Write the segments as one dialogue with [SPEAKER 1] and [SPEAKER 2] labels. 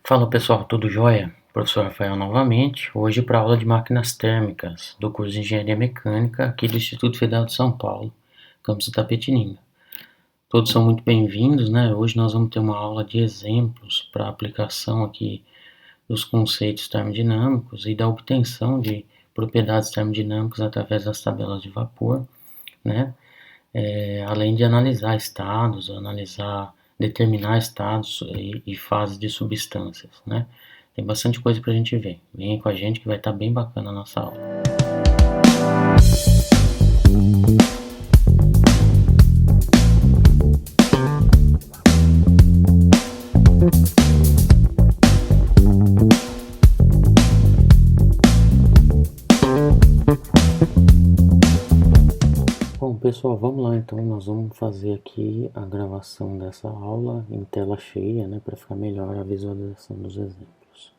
[SPEAKER 1] Fala pessoal, tudo jóia? Professor Rafael novamente, hoje para a aula de máquinas térmicas do curso de Engenharia Mecânica aqui do Instituto Federal de São Paulo, campus Itapetininga. Todos são muito bem-vindos, né? Hoje nós vamos ter uma aula de exemplos para aplicação aqui dos conceitos termodinâmicos e da obtenção de propriedades termodinâmicas através das tabelas de vapor, né? Além de analisar estados, determinar estados e fases de substâncias, né? Tem bastante coisa pra gente ver. Vem com a gente que vai estar bem bacana a nossa aula. Bom, pessoal, vamos lá então. Nós vamos fazer aqui a gravação dessa aula em tela cheia, né, para ficar melhor a visualização dos exemplos.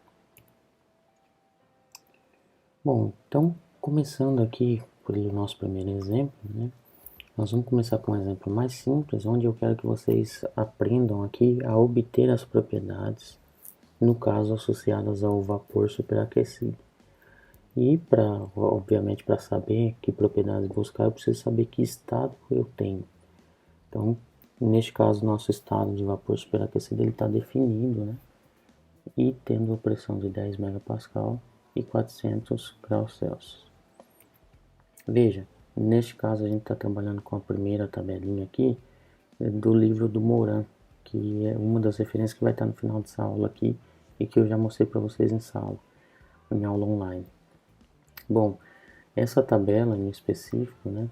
[SPEAKER 1] Bom, então, começando aqui pelo nosso primeiro exemplo, né, nós vamos começar com um exemplo mais simples, onde eu quero que vocês aprendam aqui a obter as propriedades, no caso, associadas ao vapor superaquecido. E, obviamente, para saber que propriedades buscar, eu preciso saber que estado eu tenho. Então, neste caso, nosso estado de vapor superaquecido está definido, né? E tendo a pressão de 10 MPa e 400 graus Celsius. Veja, neste caso a gente está trabalhando com a primeira tabelinha aqui do livro do Moran, que é uma das referências que vai estar no final dessa aula aqui e que eu já mostrei para vocês em aula online. Bom, essa tabela em específico, né,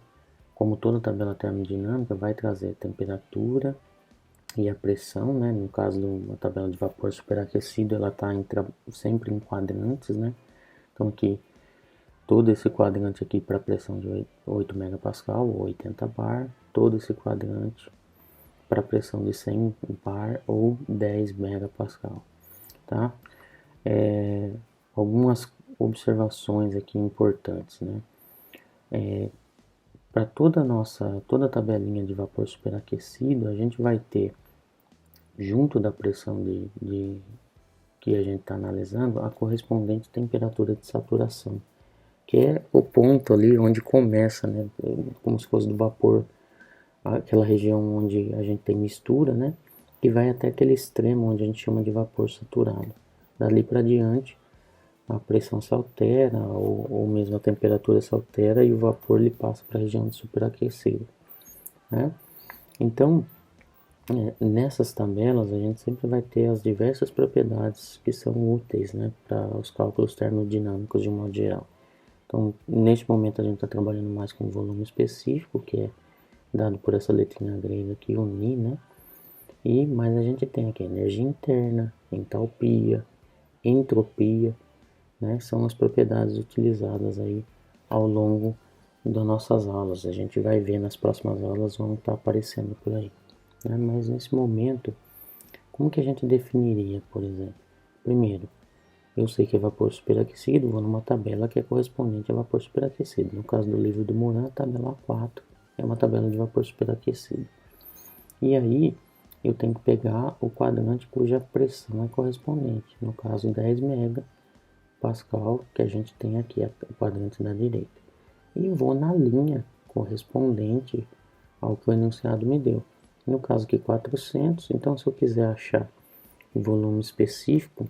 [SPEAKER 1] como toda tabela termodinâmica, vai trazer a temperatura e a pressão, né, no caso de uma tabela de vapor superaquecido, ela está sempre em quadrantes, né, então aqui, todo esse quadrante aqui para pressão de 8 MPa ou 80 bar, todo esse quadrante para pressão de 100 bar ou 10 MPa, tá? Algumas observações aqui importantes, né? Para toda a tabelinha de vapor superaquecido, a gente vai ter, junto da pressão que a gente está analisando, a correspondente temperatura de saturação, que é o ponto ali onde começa, né? Como se fosse do vapor, aquela região onde a gente tem mistura, né? E vai até aquele extremo onde a gente chama de vapor saturado. Dali para diante, a pressão se altera, ou mesmo a temperatura se altera e o vapor ele passa para a região de superaquecido, né? Então, nessas tabelas a gente sempre vai ter as diversas propriedades que são úteis, né, para os cálculos termodinâmicos de um modo geral. Então, neste momento a gente está trabalhando mais com o volume específico, que é dado por essa letrinha grega aqui, o Ni, né? Mas a gente tem aqui energia interna, entalpia, entropia, né? São as propriedades utilizadas aí ao longo das nossas aulas. A gente vai ver nas próximas aulas, vão estar aparecendo por aí, né? Mas nesse momento, como que a gente definiria, por exemplo? Primeiro, eu sei que é vapor superaquecido, vou numa tabela que é correspondente a vapor superaquecido. No caso do livro do Moran, a tabela A4 é uma tabela de vapor superaquecido. E aí, eu tenho que pegar o quadrante cuja pressão é correspondente. No caso, 10 MPa, que a gente tem aqui, o quadrante da direita. E vou na linha correspondente ao que o enunciado me deu. No caso aqui, 400. Então, se eu quiser achar o volume específico,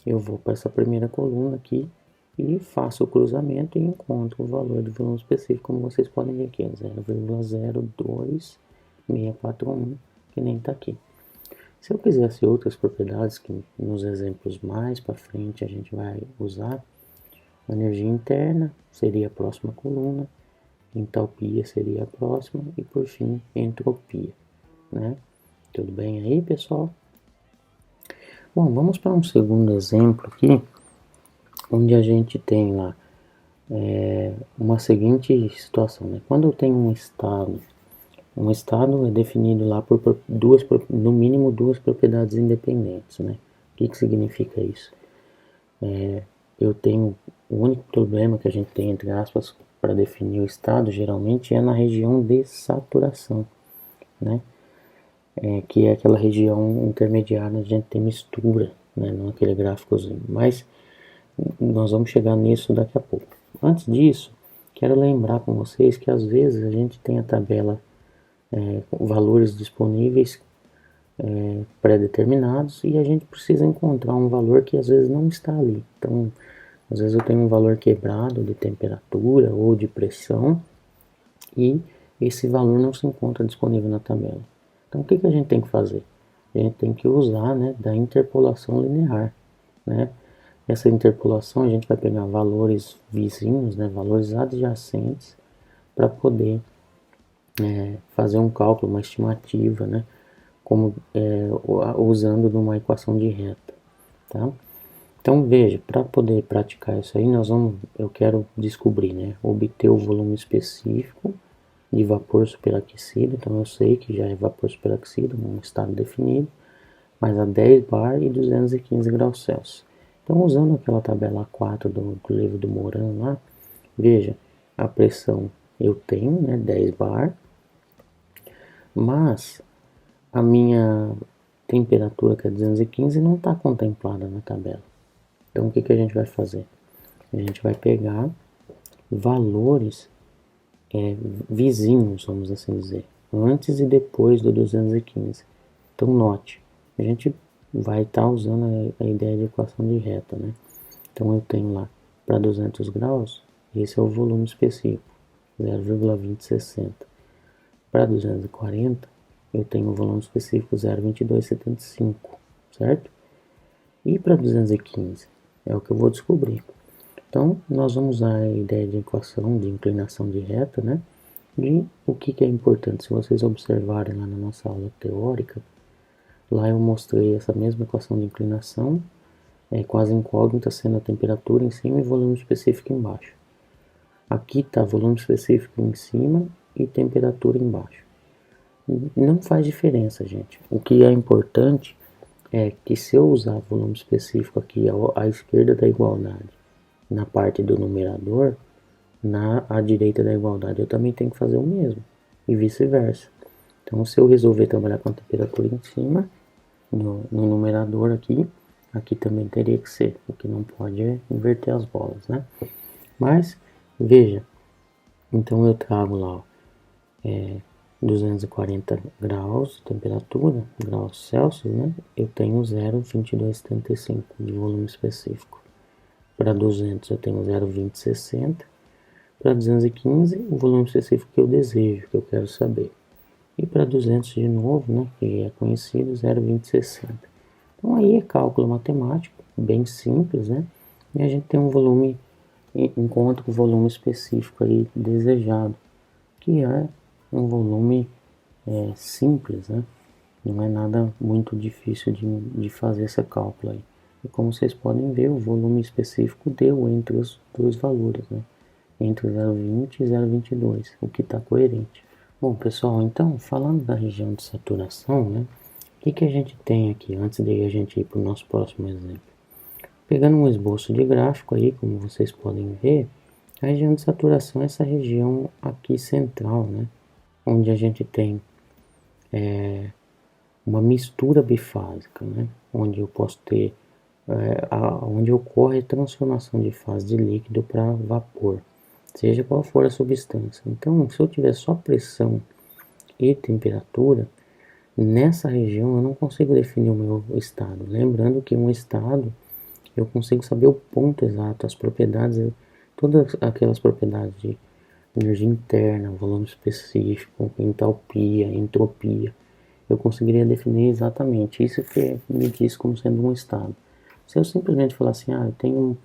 [SPEAKER 1] eu vou para essa primeira coluna aqui e faço o cruzamento e encontro o valor do volume específico, como vocês podem ver aqui, 0,02641, que nem está aqui. Se eu quisesse outras propriedades, que nos exemplos mais para frente a gente vai usar, a energia interna seria a próxima coluna, entalpia seria a próxima e por fim entropia, né? Tudo bem aí, pessoal? Bom, vamos para um segundo exemplo aqui, onde a gente tem lá uma seguinte situação, né? Quando eu tenho um estado é definido lá por no mínimo duas propriedades independentes, né? O que significa isso? Eu tenho, o único problema que a gente tem, entre aspas, para definir o estado, geralmente é na região de saturação, né? Que é aquela região intermediária onde a gente tem mistura né, naquele gráficozinho, mas nós vamos chegar nisso daqui a pouco. Antes disso, quero lembrar com vocês que às vezes a gente tem a tabela com valores disponíveis pré-determinados e a gente precisa encontrar um valor que às vezes não está ali. Então, às vezes eu tenho um valor quebrado de temperatura ou de pressão e esse valor não se encontra disponível na tabela. Então, o que a gente tem que fazer? A gente tem que usar, né, da interpolação linear, né? Essa interpolação a gente vai pegar valores vizinhos, né, valores adjacentes, para poder fazer um cálculo, uma estimativa, né, como usando de uma equação de reta, tá? Então veja, para poder praticar isso aí, eu quero descobrir, né, obter o volume específico de vapor superaquecido. Então eu sei que já é vapor superaquecido, um estado definido, mas a 10 bar e 215 graus Celsius. Então, usando aquela tabela 4 do livro do Moran lá, veja, a pressão eu tenho, né, 10 bar, mas a minha temperatura, que é 215, não está contemplada na tabela. Então, o que a gente vai fazer? A gente vai pegar valores vizinhos, vamos assim dizer, antes e depois do 215. Então, note, a gente vai estar usando a ideia de equação de reta, né? Então, eu tenho lá para 200 graus, esse é o volume específico, 0,2060. Para 240, eu tenho o volume específico 0,2275, certo? E para 215, é o que eu vou descobrir. Então, nós vamos usar a ideia de equação de inclinação de reta, né? E o que é importante, se vocês observarem lá na nossa aula teórica, lá eu mostrei essa mesma equação de inclinação, com as incógnitas sendo a temperatura em cima e volume específico embaixo. Aqui está volume específico em cima e temperatura embaixo. Não faz diferença, gente. O que é importante é que se eu usar volume específico aqui à esquerda da igualdade, na parte do numerador, à direita da igualdade eu também tenho que fazer o mesmo, e vice-versa. Então, se eu resolver trabalhar com a temperatura em cima, no numerador aqui também teria que ser. O que não pode é inverter as bolas, né? Mas, veja, então eu trago lá 240 graus de temperatura, graus Celsius, né? Eu tenho 0,2275 de volume específico. Para 200 eu tenho 0,2060. Para 215, o volume específico que eu desejo, que eu quero saber. E para 200 de novo, né, que é conhecido, 0,2060. Então aí é cálculo matemático, bem simples, né? E a gente tem um volume, encontra o volume específico aí desejado, que é um volume simples, né? Não é nada muito difícil de fazer esse cálculo aí. E como vocês podem ver, o volume específico deu entre os dois valores, né? Entre 0,20 e 0,22, o que está coerente. Bom, pessoal, então, falando da região de saturação, né? O que a gente tem aqui, antes de a gente ir para o nosso próximo exemplo? Pegando um esboço de gráfico aí, como vocês podem ver, a região de saturação é essa região aqui central, né? Onde a gente tem uma mistura bifásica, né? Onde eu posso ter, onde ocorre a transformação de fase de líquido para vapor, seja qual for a substância. Então, se eu tiver só pressão e temperatura, nessa região eu não consigo definir o meu estado. Lembrando que um estado eu consigo saber o ponto exato, as propriedades, todas aquelas propriedades de energia interna, volume específico, entalpia, entropia. Eu conseguiria definir exatamente isso que me diz como sendo um estado. Se eu simplesmente falar assim, eu tenho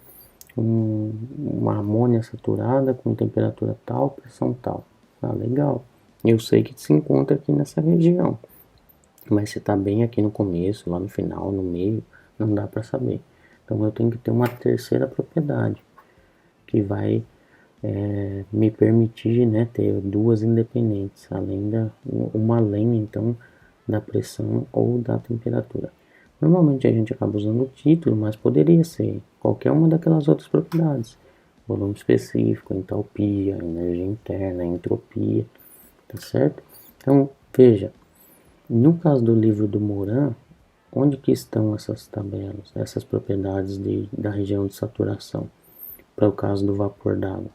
[SPEAKER 1] uma amônia saturada com temperatura tal, pressão tal. Legal. Eu sei que se encontra aqui nessa região. Mas se está bem aqui no começo, lá no final, no meio, não dá para saber. Então eu tenho que ter uma terceira propriedade que vai me permitir, né, ter duas independentes, uma além então da pressão ou da temperatura. Normalmente a gente acaba usando o título, mas poderia ser qualquer uma daquelas outras propriedades. Volume específico, entalpia, energia interna, entropia, tá certo? Então, veja, no caso do livro do Moran, onde que estão essas tabelas, essas propriedades da região de saturação, para o caso do vapor d'água?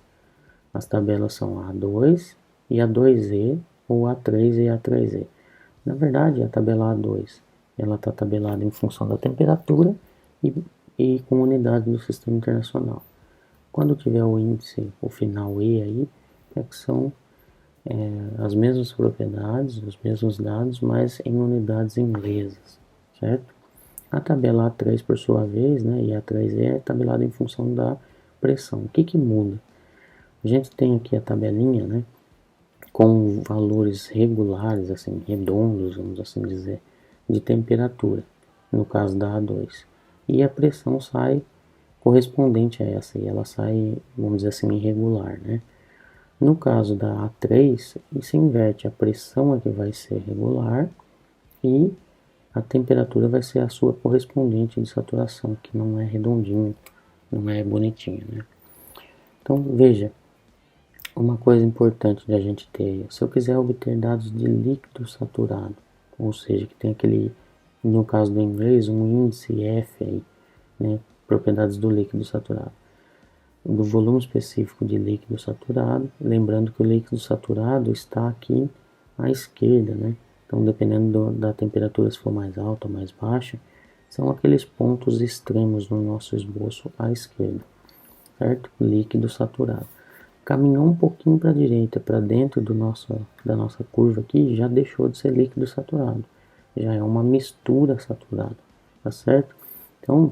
[SPEAKER 1] As tabelas são A2 e A2E, ou A3 e A3E. Na verdade, a tabela A2 ela está tabelada em função da temperatura e com unidade do sistema internacional. Quando tiver o índice, o final E aí, é que são as mesmas propriedades, os mesmos dados, mas em unidades inglesas, certo? A tabela A3, por sua vez, né, e A3E é tabelada em função da pressão. O que muda? A gente tem aqui a tabelinha, né, com valores regulares, assim, redondos, vamos assim dizer, de temperatura, no caso da A2. E a pressão sai correspondente a essa, e ela sai, vamos dizer assim, irregular, né? No caso da A3, isso inverte, a pressão é que vai ser regular e a temperatura vai ser a sua correspondente de saturação, que não é redondinho, não é bonitinho, né? Então, veja, uma coisa importante de a gente ter, se eu quiser obter dados de líquido saturado, ou seja, que tem aquele, no caso do inglês, um índice F aí, né, propriedades do líquido saturado, do volume específico de líquido saturado, lembrando que o líquido saturado está aqui à esquerda, né? Então, dependendo da temperatura, se for mais alta ou mais baixa, são aqueles pontos extremos no nosso esboço à esquerda, certo? Líquido saturado. Caminhou um pouquinho para a direita, para dentro da nossa curva aqui, já deixou de ser líquido saturado. Já é uma mistura saturada, tá certo? Então,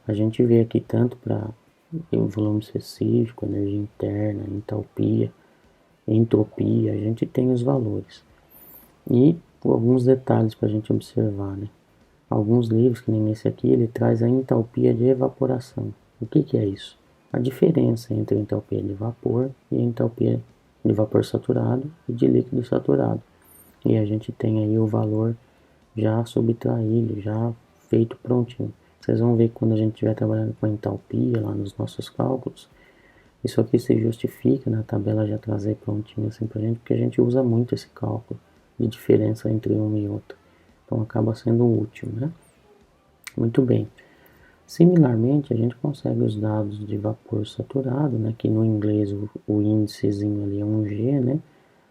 [SPEAKER 1] a gente vê aqui tanto para o volume específico, energia interna, entalpia, entropia, a gente tem os valores. E alguns detalhes para a gente observar, né? Alguns livros, que nem esse aqui, ele traz a entalpia de evaporação. O que é isso? A diferença entre a entalpia de vapor e a entalpia de vapor saturado e de líquido saturado. E a gente tem aí o valor já subtraído, já feito prontinho. Vocês vão ver que quando a gente estiver trabalhando com a entalpia lá nos nossos cálculos, isso aqui se justifica na tabela já trazer prontinho assim pra gente, porque a gente usa muito esse cálculo de diferença entre uma e outra. Então acaba sendo útil, né? Muito bem. Similarmente, a gente consegue os dados de vapor saturado, né, que no inglês o índicezinho ali é um G, né?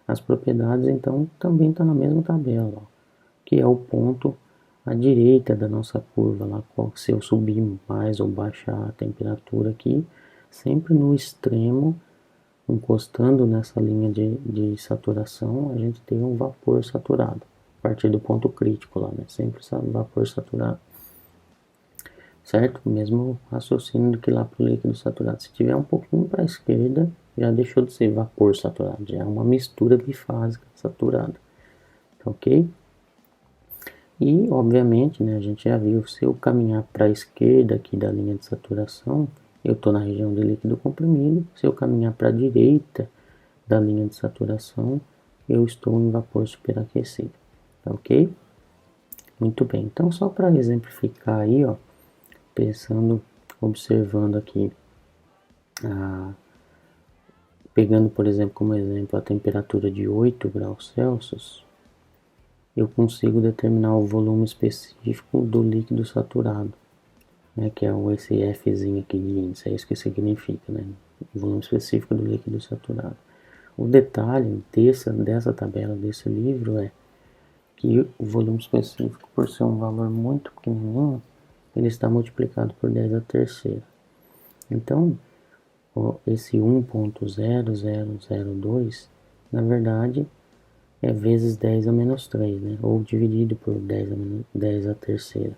[SPEAKER 1] As propriedades, então, também está na mesma tabela, ó, que é o ponto à direita da nossa curva, lá, se eu subir mais ou baixar a temperatura aqui, sempre no extremo, encostando nessa linha de saturação, a gente tem um vapor saturado, a partir do ponto crítico lá, né? Sempre vapor saturado. Certo? Mesmo raciocínio do que lá para o líquido saturado. Se tiver um pouquinho para a esquerda, já deixou de ser vapor saturado, já é uma mistura bifásica saturada. Tá ok? E, obviamente, né, a gente já viu, se eu caminhar para a esquerda aqui da linha de saturação, eu estou na região de líquido comprimido. Se eu caminhar para a direita da linha de saturação, eu estou em vapor superaquecido. Tá ok? Muito bem. Então, só para exemplificar aí, ó, pensando, observando aqui, pegando por exemplo como exemplo a temperatura de 8 graus Celsius, eu consigo determinar o volume específico do líquido saturado, né, que é esse Fzinho aqui de índice, é isso que significa, né, o volume específico do líquido saturado. O detalhe dessa tabela, desse livro, é que o volume específico, por ser um valor muito pequenininho, ele está multiplicado por 10 a terceira. Então, esse 1.0002, na verdade, é vezes 10 a menos 3, né? Ou dividido por 10 a terceira.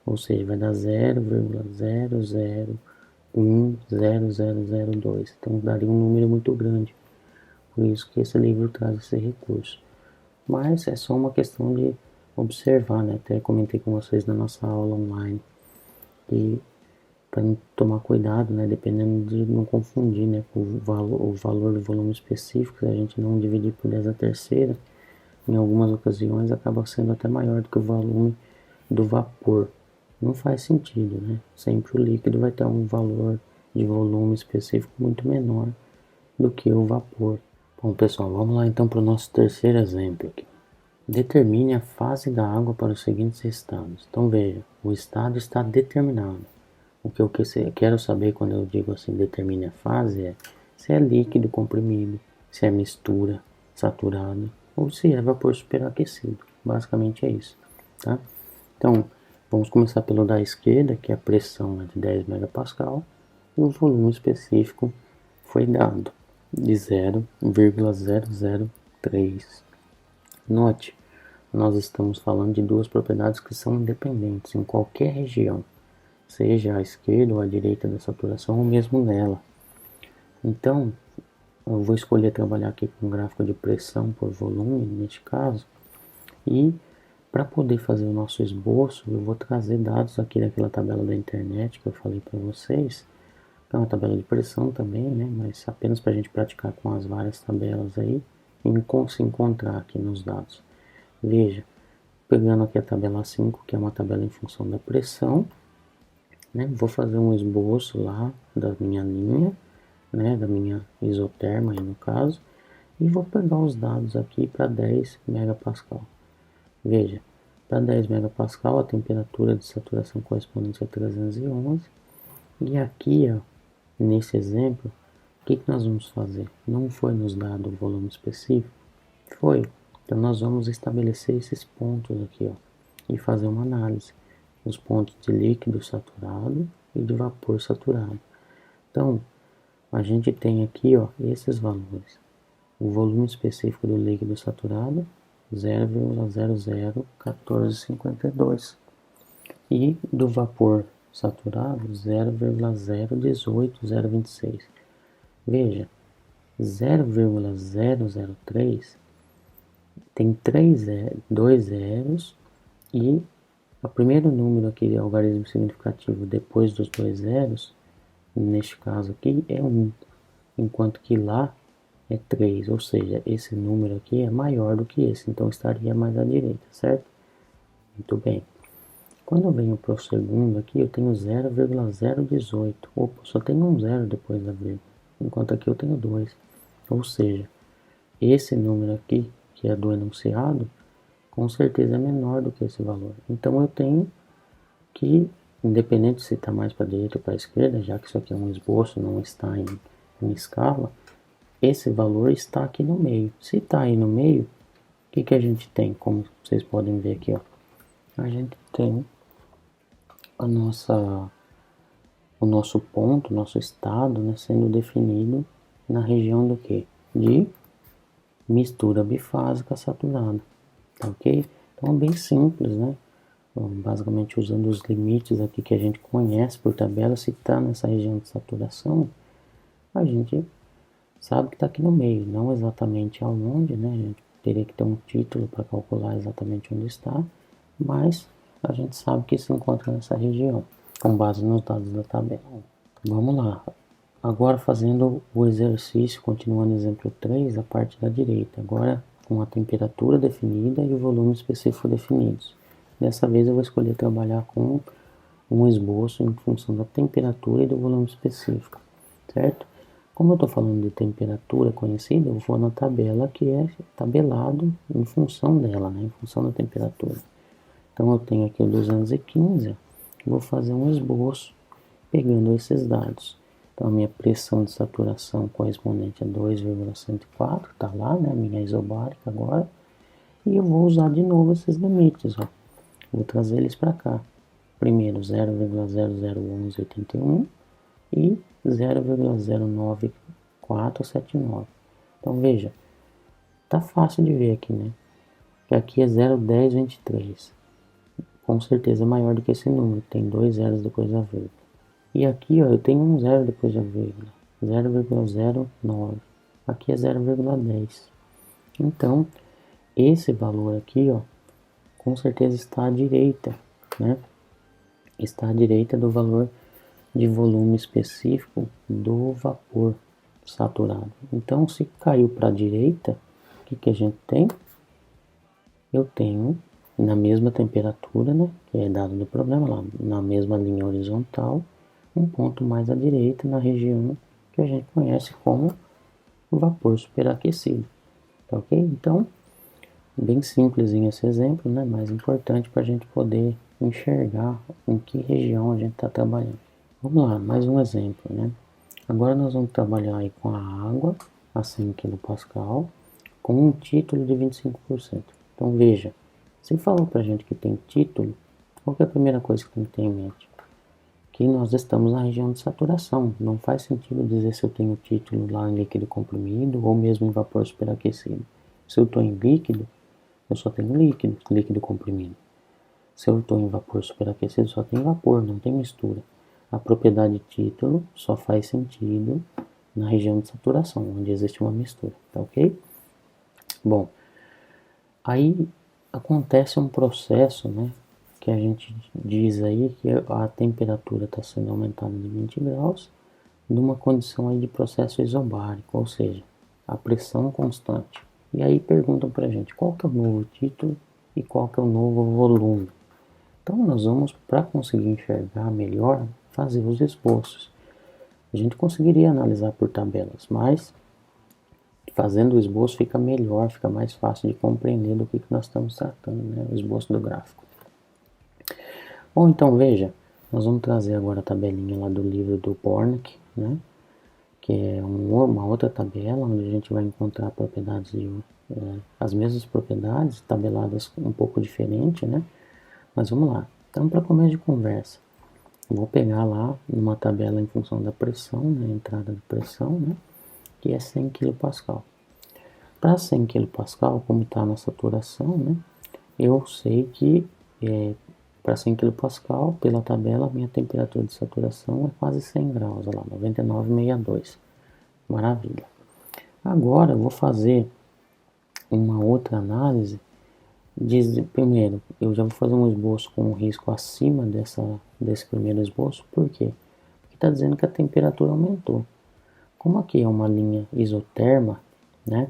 [SPEAKER 1] Ou seja, vai dar 0,0010002. Então, daria um número muito grande. Por isso que esse livro traz esse recurso. Mas é só uma questão de observar, né? Até comentei com vocês na nossa aula online. E para tomar cuidado, né? Dependendo de não confundir, né? O valor do volume específico, se a gente não dividir por 10 a terceira, em algumas ocasiões acaba sendo até maior do que o volume do vapor. Não faz sentido, né? Sempre o líquido vai ter um valor de volume específico muito menor do que o vapor. Bom, pessoal, vamos lá então para o nosso terceiro exemplo aqui. Determine a fase da água para os seguintes estados. Então veja, o estado está determinado. O que eu quero saber quando eu digo assim, determine a fase, é se é líquido comprimido, se é mistura saturada ou se é vapor superaquecido. Basicamente é isso, tá? Então, vamos começar pelo da esquerda, que a pressão é de 10 megapascal e o volume específico foi dado de 0,003. Note, nós estamos falando de duas propriedades que são independentes em qualquer região, seja à esquerda ou à direita da saturação ou mesmo nela. Então, eu vou escolher trabalhar aqui com um gráfico de pressão por volume, neste caso, e para poder fazer o nosso esboço, eu vou trazer dados aqui daquela tabela da internet que eu falei para vocês, que é uma tabela de pressão também, né, mas apenas para a gente praticar com as várias tabelas aí e se encontrar aqui nos dados. Veja, pegando aqui a tabela 5, que é uma tabela em função da pressão, né, vou fazer um esboço lá da minha linha, né, da minha isoterma aí no caso, e vou pegar os dados aqui para 10 megapascal. Veja, para 10 megapascal a temperatura de saturação correspondente a 311, e aqui, ó, nesse exemplo, o que nós vamos fazer? Não foi nos dado o volume específico? Foi. Então nós vamos estabelecer esses pontos aqui, ó, e fazer uma análise. Os pontos de líquido saturado e de vapor saturado. Então, a gente tem aqui, ó, esses valores. O volume específico do líquido saturado, 0,001452. E do vapor saturado, 0,018026. Veja, 0,003 tem dois zeros e o primeiro número aqui, algarismo significativo depois dos dois zeros, neste caso aqui é 1, enquanto que lá é 3, ou seja, esse número aqui é maior do que esse, então estaria mais à direita, certo? Muito bem. Quando eu venho para o segundo aqui, eu tenho 0,018, opa, só tem um zero depois da vírgula, enquanto aqui eu tenho 2, ou seja, esse número aqui, que é do enunciado, com certeza é menor do que esse valor. Então eu tenho que, independente se está mais para a direita ou para a esquerda, já que isso aqui é um esboço, não está em escala, esse valor está aqui no meio. Se está aí no meio, o que a gente tem? Como vocês podem ver aqui, ó, a gente tem o nosso ponto, nosso estado, né, sendo definido na região do que? De mistura bifásica saturada, tá ok? Então é bem simples, né? Basicamente usando os limites aqui que a gente conhece por tabela, se está nessa região de saturação, a gente sabe que está aqui no meio, não exatamente aonde, né? A gente teria que ter um título para calcular exatamente onde está, mas a gente sabe que se encontra nessa região, com base nos dados da tabela. Vamos lá. Agora fazendo o exercício, continuando exemplo 3, a parte da direita. Agora com a temperatura definida e o volume específico definidos. Dessa vez eu vou escolher trabalhar com um esboço em função da temperatura e do volume específico, certo? Como eu estou falando de temperatura conhecida, eu vou na tabela que é tabelado em função dela, né? Em função da temperatura. Então eu tenho aqui o 215, vou fazer um esboço pegando esses dados. Então a minha pressão de saturação correspondente a 2,104, está lá, né? Minha isobárica agora. E eu vou usar de novo esses limites, ó. Vou trazer eles para cá. Primeiro 0,001181 e 0,09479. Então veja, tá fácil de ver aqui, né? Que aqui é 0,1023. Com certeza é maior do que esse número, tem dois zeros depois da vírgula. E aqui, ó, eu tenho um zero depois da vírgula, 0,09. Aqui é 0,10. Então, esse valor aqui, ó, com certeza está à direita, né? Está à direita do valor de volume específico do vapor saturado. Então, se caiu para a direita, o que a gente tem? Eu tenho na mesma temperatura, né, que é dado no problema, lá na mesma linha horizontal, um ponto mais à direita na região que a gente conhece como vapor superaquecido. Tá ok? Então, Bem simplesinho esse exemplo, né? Mas importante para a gente poder enxergar em que região a gente está trabalhando. Vamos lá, mais um exemplo, né? Agora nós vamos trabalhar aí com a água a 100 kPa com um título de 25%. Então veja, se falou para a gente que tem título, qual que é a primeira coisa que tem que ter em mente? Que nós estamos na região de saturação. Não faz sentido dizer se eu tenho título lá em líquido comprimido ou mesmo em vapor superaquecido. Se eu estou em líquido, eu só tenho líquido comprimido. Se eu estou em vapor superaquecido, só tem vapor, não tem mistura. A propriedade de título só faz sentido na região de saturação, onde existe uma mistura, tá ok? Bom, aí acontece um processo, né, que a gente diz aí que a temperatura está sendo aumentada de 20 graus numa condição aí de processo isobárico, ou seja, a pressão constante. E aí perguntam para a gente qual que é o novo título e qual que é o novo volume. Então nós vamos, para conseguir enxergar melhor, fazer os esboços. A gente conseguiria analisar por tabelas, mas fazendo o esboço fica melhor, fica mais fácil de compreender do que nós estamos tratando, né? O esboço do gráfico. Bom, então veja, nós vamos trazer agora a tabelinha lá do livro do Bornek, né? Que é uma outra tabela onde a gente vai encontrar propriedades as mesmas propriedades, tabeladas um pouco diferente, né? Mas vamos lá. Então, para começo de conversa, vou pegar lá numa tabela em função da pressão, né? A entrada de pressão, né? Que é 100 kPa. Para 100 kPa, como está na saturação, né? Eu sei que para 100 kPa, pela tabela, minha temperatura de saturação é quase 100 graus, olha lá, 99,62. Maravilha. Agora eu vou fazer uma outra análise. Primeiro, eu já vou fazer um esboço com um risco acima desse primeiro esboço. Por quê? Porque está dizendo que a temperatura aumentou. Como aqui é uma linha isoterma, né?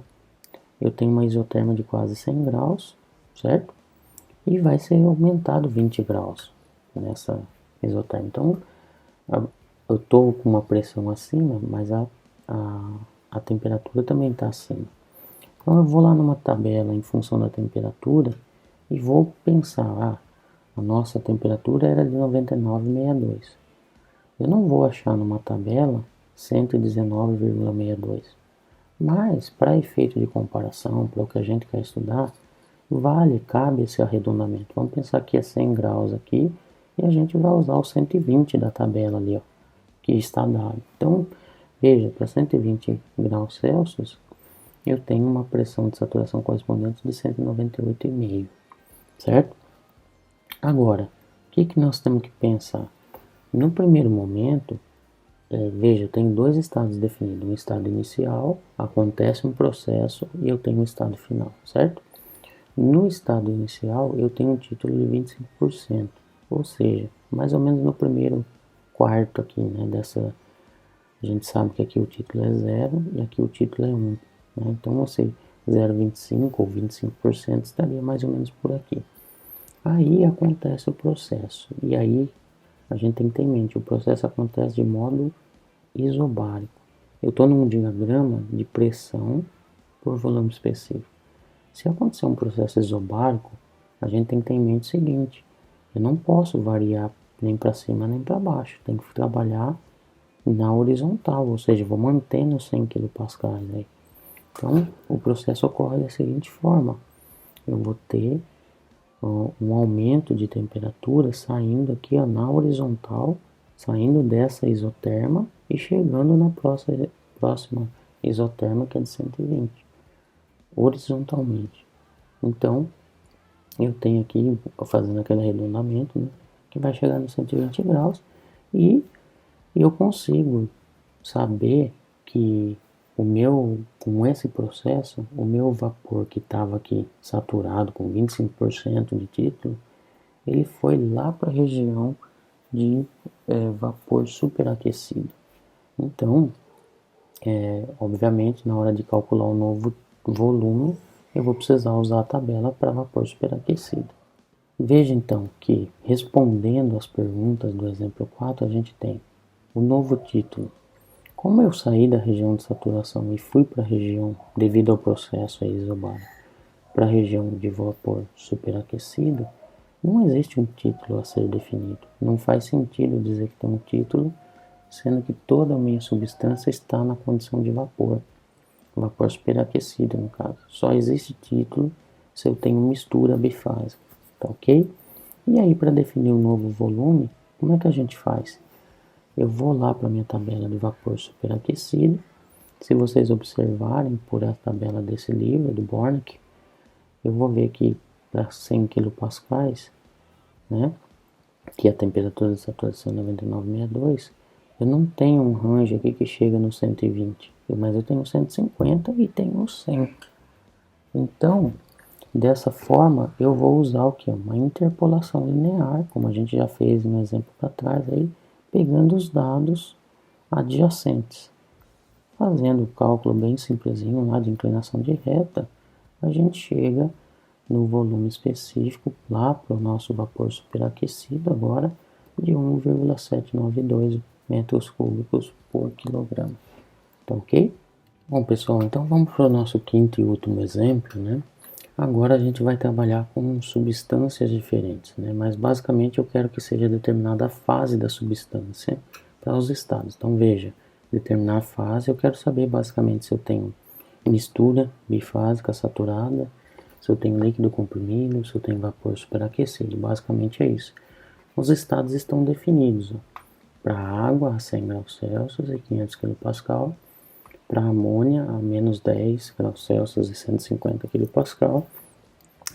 [SPEAKER 1] Eu tenho uma isoterma de quase 100 graus, certo? E vai ser aumentado 20 graus nessa isoterma. Então, eu estou com uma pressão acima, mas a temperatura também está acima. Então, eu vou lá numa tabela em função da temperatura e vou pensar, a nossa temperatura era de 99,62. Eu não vou achar numa tabela 119,62. Mas, para efeito de comparação, para o que a gente quer estudar, cabe esse arredondamento. Vamos pensar que é 100 graus aqui e a gente vai usar o 120 da tabela ali, ó, que está dado. Então, veja, para 120 graus Celsius, eu tenho uma pressão de saturação correspondente de 198,5, certo? Agora, o que nós temos que pensar? No primeiro momento, veja, eu tenho dois estados definidos. Um estado inicial, acontece um processo e eu tenho um estado final, certo? No estado inicial, eu tenho um título de 25%, ou seja, mais ou menos no primeiro quarto aqui, né, a gente sabe que aqui o título é 0 e aqui o título é 1, né? Então você 0,25 ou 25% estaria mais ou menos por aqui. Aí acontece o processo, e aí a gente tem que ter em mente, o processo acontece de modo isobárico. Eu estou num diagrama de pressão por volume específico. Se acontecer um processo isobárico, a gente tem que ter em mente o seguinte, eu não posso variar nem para cima nem para baixo, tem que trabalhar na horizontal, ou seja, vou manter nos 100 kPa aí. Então, o processo ocorre da seguinte forma, eu vou ter um aumento de temperatura saindo aqui na horizontal, saindo dessa isoterma e chegando na próxima isoterma, que é de 120, horizontalmente. Então, eu tenho aqui, fazendo aquele arredondamento, né, que vai chegar nos 120 graus, e eu consigo saber que com esse processo, o meu vapor que estava aqui saturado com 25% de título, ele foi lá para a região de vapor superaquecido. Então, obviamente, na hora de calcular o novo volume, eu vou precisar usar a tabela para vapor superaquecido. Veja então que, respondendo às perguntas do exemplo 4, a gente tem o novo título. Como eu saí da região de saturação e fui para a região devido ao processo isobárico, para a região de vapor superaquecido, não existe um título a ser definido. Não faz sentido dizer que tem um título, sendo que toda a minha substância está na condição de vapor superaquecido no caso. Só existe título se eu tenho mistura bifásica, tá ok? E aí, para definir o novo volume, como é que a gente faz? Eu vou lá para a minha tabela de vapor superaquecido. Se vocês observarem por a tabela desse livro, do Bornek, eu vou ver que para 100 kPa, né, que a temperatura de saturação é 99,62, eu não tenho um range aqui que chega no 120, mas eu tenho 150 e tenho 100. Então, dessa forma, eu vou usar o que? Uma interpolação linear, como a gente já fez no exemplo para trás, aí, pegando os dados adjacentes. Fazendo o cálculo bem simplesinho lá de inclinação de reta, a gente chega no volume específico lá para o nosso vapor superaquecido agora de 1,792 metros cúbicos por quilograma. Tá ok? Bom, pessoal, então vamos para o nosso quinto e último exemplo, né? Agora a gente vai trabalhar com substâncias diferentes, né? Mas basicamente eu quero que seja determinada a fase da substância para os estados. Então veja, determinar a fase, eu quero saber basicamente se eu tenho mistura bifásica saturada, se eu tenho líquido comprimido, se eu tenho vapor superaquecido. Basicamente é isso. Os estados estão definidos. Para a água a 100 graus Celsius e 500 kPa, para a amônia a menos 10 graus Celsius e 150 kPa,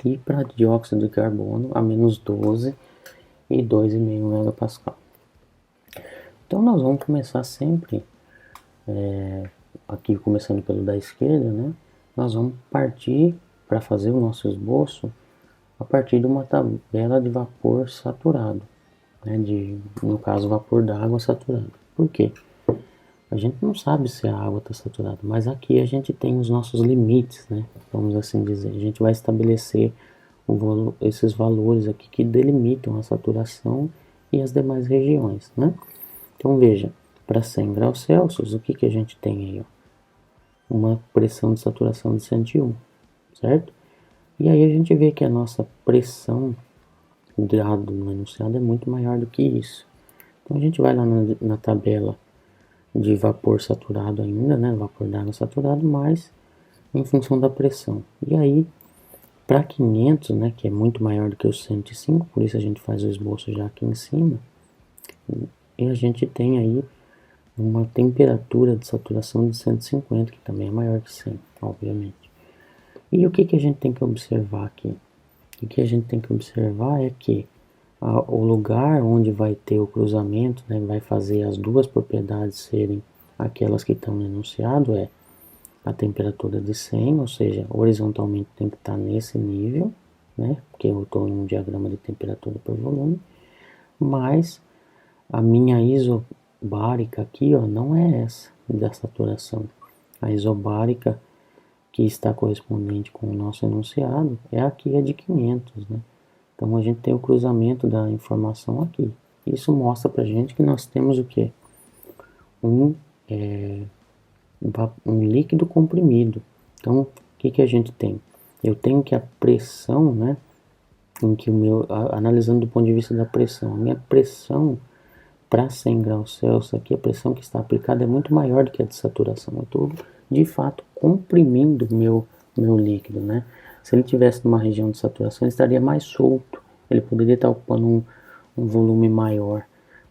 [SPEAKER 1] e para dióxido de carbono a menos 12 e 2,5 MPa. Então nós vamos começar sempre, aqui começando pelo da esquerda, né? Nós vamos partir para fazer o nosso esboço a partir de uma tabela de vapor saturado, né? No caso, vapor d'água saturado. Por quê? A gente não sabe se a água está saturada, mas aqui a gente tem os nossos limites, né? Vamos assim dizer. A gente vai estabelecer esses valores aqui que delimitam a saturação e as demais regiões, né? Então veja, para 100 graus Celsius, o que a gente tem aí? Ó? Uma pressão de saturação de 101, certo? E aí a gente vê que a nossa pressão dado no enunciado é muito maior do que isso. Então a gente vai lá na tabela de vapor saturado ainda, né? Vapor d'água saturado, mas em função da pressão. E aí, para 500, né? Que é muito maior do que o 105, por isso a gente faz o esboço já aqui em cima. E a gente tem aí uma temperatura de saturação de 150, que também é maior que 100, obviamente. E o que a gente tem que observar aqui? O que a gente tem que observar é que o lugar onde vai ter o cruzamento, né, vai fazer as duas propriedades serem aquelas que estão no enunciado, é a temperatura de 100, ou seja, horizontalmente tem que estar nesse nível, né, porque eu estou em um diagrama de temperatura por volume, mas a minha isobárica aqui, ó, não é essa da saturação. A isobárica que está correspondente com o nosso enunciado é aqui a de 500, né? Então a gente tem o cruzamento da informação aqui. Isso mostra pra gente que nós temos o quê? Um líquido comprimido. Então o que a gente tem? Eu tenho que a pressão, né? Analisando do ponto de vista da pressão, a minha pressão para 100 graus Celsius aqui, a pressão que está aplicada é muito maior do que a de saturação. Eu estou de fato comprimindo meu líquido, né? Se ele tivesse numa região de saturação, ele estaria mais solto, ele poderia estar ocupando um volume maior,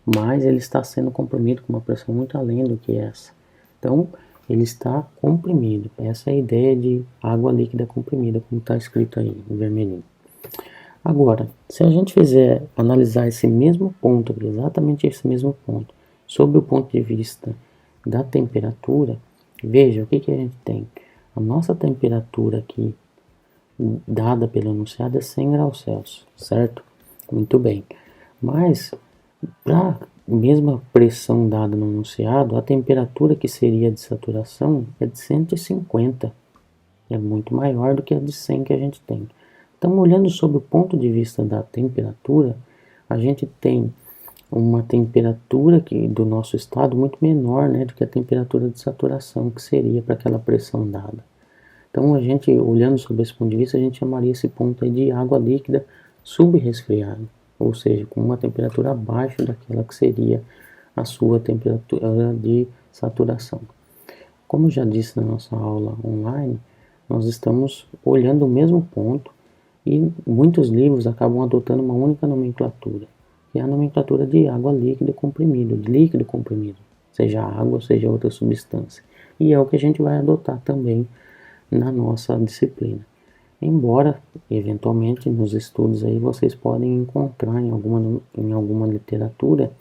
[SPEAKER 1] mas ele está sendo comprimido com uma pressão muito além do que essa. Então, ele está comprimido. Essa é a ideia de água líquida comprimida, como está escrito aí em vermelhinho. Agora, se a gente fizer analisar esse mesmo ponto, exatamente esse mesmo ponto, sob o ponto de vista da temperatura, veja o que a gente tem. A nossa temperatura aqui, dada pelo enunciado, é 100 graus Celsius, certo? Muito bem. Mas, para a mesma pressão dada no enunciado, a temperatura que seria de saturação é de 150. É muito maior do que a de 100 que a gente tem. Então, olhando sob o ponto de vista da temperatura, a gente tem uma temperatura do nosso estado muito menor, né, do que a temperatura de saturação que seria para aquela pressão dada. Então, a gente, olhando sob esse ponto de vista, a gente chamaria esse ponto aí de água líquida subresfriada, ou seja, com uma temperatura abaixo daquela que seria a sua temperatura de saturação. Como já disse na nossa aula online, nós estamos olhando o mesmo ponto e muitos livros acabam adotando uma única nomenclatura, que é a nomenclatura de água líquida comprimido, de líquido comprimido, seja água, seja outra substância. E é o que a gente vai adotar também na nossa disciplina. Embora, eventualmente, nos estudos aí vocês podem encontrar em alguma literatura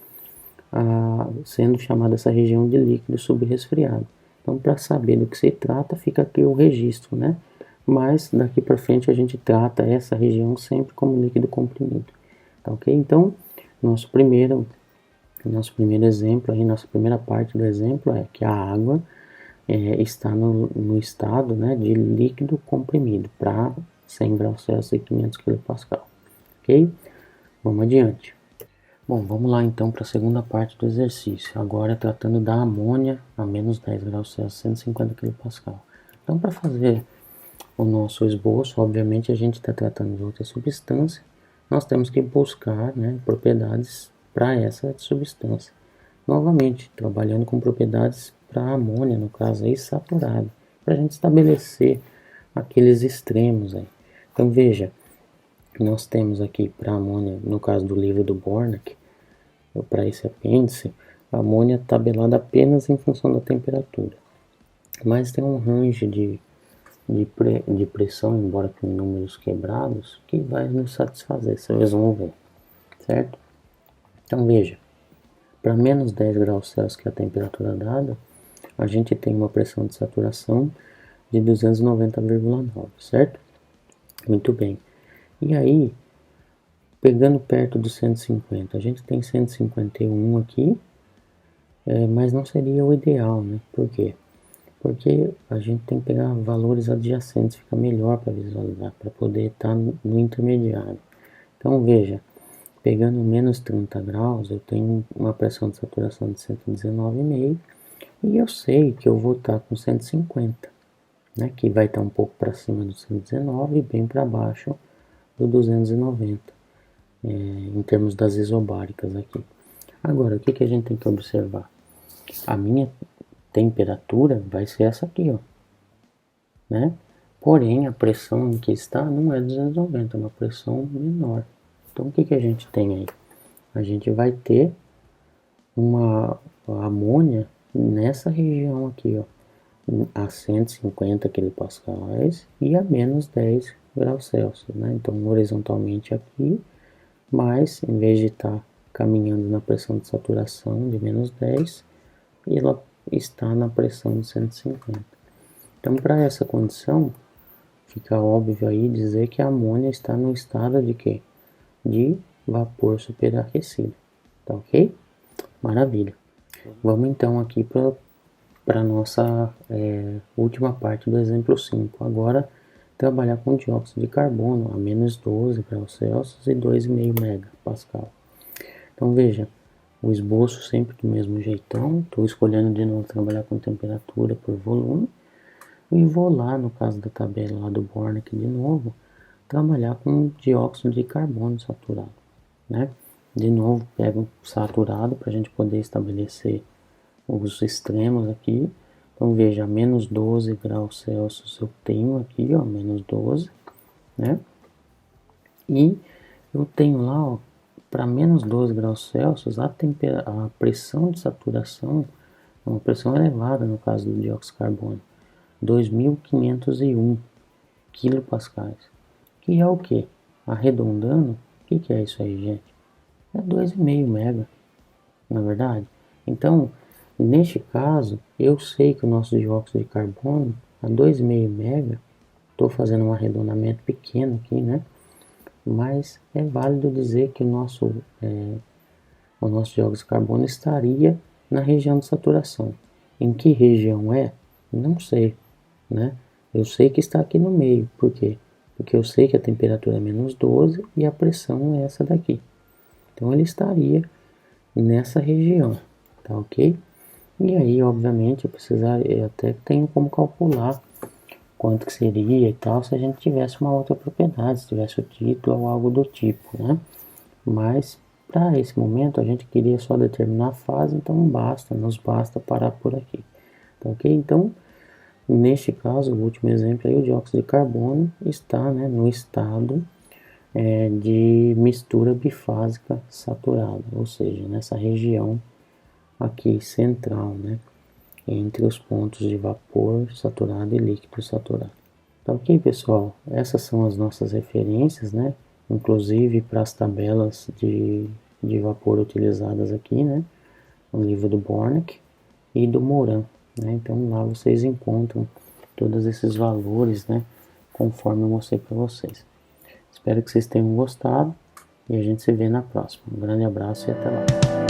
[SPEAKER 1] sendo chamada essa região de líquido subresfriado. Então, para saber do que se trata, fica aqui o registro, né? Mas daqui para frente a gente trata essa região sempre como líquido comprimido, tá ok? Então, nosso primeiro exemplo aí, nossa primeira parte do exemplo é que a água está no estado, né, de líquido comprimido para 100 graus Celsius e 500 kPa, ok? Vamos adiante. Bom, vamos lá então para a segunda parte do exercício, agora tratando da amônia a menos 10 graus Celsius, 150 kPa. Então, para fazer o nosso esboço, obviamente a gente está tratando de outra substância, nós temos que buscar, né, propriedades para essa substância. Novamente, trabalhando com propriedades para a amônia, no caso aí, saturada, para a gente estabelecer aqueles extremos aí. Então veja, nós temos aqui para a amônia, no caso do livro do Bornak, para esse apêndice, a amônia tabelada apenas em função da temperatura. Mas tem um range de pressão, embora com números quebrados, que vai nos satisfazer, vocês vão ver, certo? Então veja, para menos 10 graus Celsius, que é a temperatura dada, a gente tem uma pressão de saturação de 290,9, certo? Muito bem. E aí, pegando perto dos 150, a gente tem 151 aqui, mas não seria o ideal, né? Por quê? Porque a gente tem que pegar valores adjacentes, fica melhor para visualizar, para poder estar no intermediário. Então veja, pegando menos 30 graus, eu tenho uma pressão de saturação de 119,5 e eu sei que eu vou estar com 150, né, que vai estar um pouco para cima do 119 e bem para baixo do 290, em termos das isobáricas aqui. Agora, o que a gente tem que observar? A minha temperatura vai ser essa aqui, ó, né? Porém, a pressão em que está não é 290, é uma pressão menor. Então, o que a gente tem aí? A gente vai ter uma amônia nessa região aqui, ó, a 150 kPa e a menos 10 graus Celsius, né? Então, horizontalmente aqui, mas em vez de estar caminhando na pressão de saturação de menos 10, ela está na pressão de 150. Então, para essa condição, fica óbvio aí dizer que a amônia está no estado de quê? De vapor superaquecido, tá ok? Maravilha. Vamos então aqui para a nossa última parte do exemplo 5. Agora, trabalhar com dióxido de carbono a menos 12 graus Celsius e 2,5 megapascal. Então veja, o esboço sempre do mesmo jeitão, estou escolhendo de novo trabalhar com temperatura por volume, e vou lá, no caso da tabela lá do Bornak de novo, trabalhar com dióxido de carbono saturado, né? De novo, pego saturado para a gente poder estabelecer os extremos aqui. Então veja, menos 12 graus Celsius eu tenho aqui, ó, menos 12, né? E eu tenho lá, ó, para menos 12 graus Celsius, a pressão de saturação é uma pressão elevada no caso do dióxido de carbono, 2.501 kPa, que é o que? Arredondando, o que é isso aí, gente? É 2,5 mega, na verdade. Então, neste caso, eu sei que o nosso dióxido de carbono a 2,5 mega, estou fazendo um arredondamento pequeno aqui, né? Mas é válido dizer que o nosso dióxido de carbono estaria na região de saturação. Em que região é? Não sei, né? Eu sei que está aqui no meio. Por quê? Porque eu sei que a temperatura é menos 12 e a pressão é essa daqui. Então ele estaria nessa região, tá ok? E aí, obviamente, eu até tenho como calcular quanto que seria e tal, se a gente tivesse uma outra propriedade, se tivesse o título ou algo do tipo, né? Mas para esse momento a gente queria só determinar a fase, então nos basta parar por aqui. Tá ok? Então, neste caso, o último exemplo aí, o dióxido de carbono está, né, no estado de mistura bifásica saturada, ou seja, nessa região aqui central, né, entre os pontos de vapor saturado e líquido saturado. Tá ok, pessoal? Essas são as nossas referências, né? Inclusive para as tabelas de vapor utilizadas aqui, né? No livro do Bornek e do Moran, né? Então lá vocês encontram todos esses valores, né? Conforme eu mostrei para vocês. Espero que vocês tenham gostado e a gente se vê na próxima. Um grande abraço e até lá.